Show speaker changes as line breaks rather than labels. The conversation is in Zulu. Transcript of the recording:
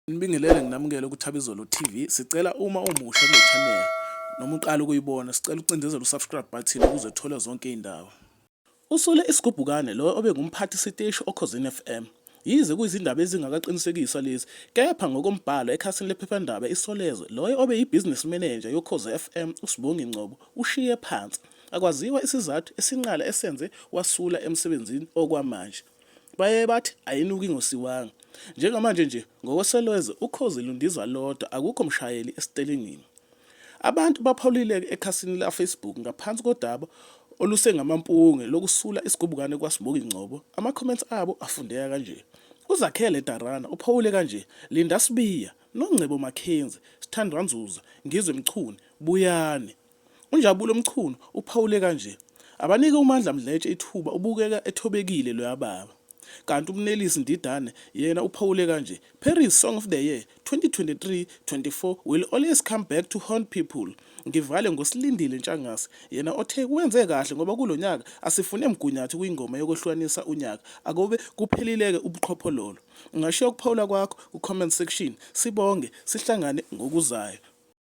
Nibingelele nginamukele kuThabizolo TV. Sicela uma umusha kule channel noma uqala ukuyibona, sicela ucindezele u-subscribe button ukuze uthole zonke iy'ndawo. Usule isigubhukane lo obe ngumphathi siteshi Okhosini FM. Yize kuyizindaba ezingakaqinisekiswa lezi, kepha ngokombhalo ekhasini lephephandaba Isolezwe, loyo obe yi-business manager yoKhozi FM uSibongi Ngcobo ushiye phansi. Akwaziwa isizathu esinqala esenze wasula emsebenzini okwamanje. Baye bathi ayinuki ngosiwanga. Njengamanje nje ngokweselweze ukhozi lundizwa lodwa, akukho mshayeli esitelingini. Abantu baphawulile ekhasini la Facebook ngaphansi kodaba olusengamampunge lokusula isigubukane kwaSibongi Ngcobo. Ama-comments abo afundeka kanje. uZakhele Darana uphawule kanje: Linda Sibiya, noNgcebo Makhenzi, Sithandwa Nzuza, Ngizwe Mchunu, Buyane. uNjabulo Mchunu uphawule kanje: abanike uMandla Mdletshe ithuba ubukeka ethobekile loya baba. Kanti uMnelisi Ndidane yena uphawule kanje: Paris Song of the Year 2023-24 will always come back to haunt people. Ngivale ngoSilindile Ntshangase yena othe wenze kahle ngoba kulonyaka asifune mgunyathi kuyingoma yokuhlukanisa unyaka, akobe kuphelileke ubuqhophololo. Ungashiya ukuphawula kwakho ku-comment section. Sibonge, sihlangane ngokuzayo.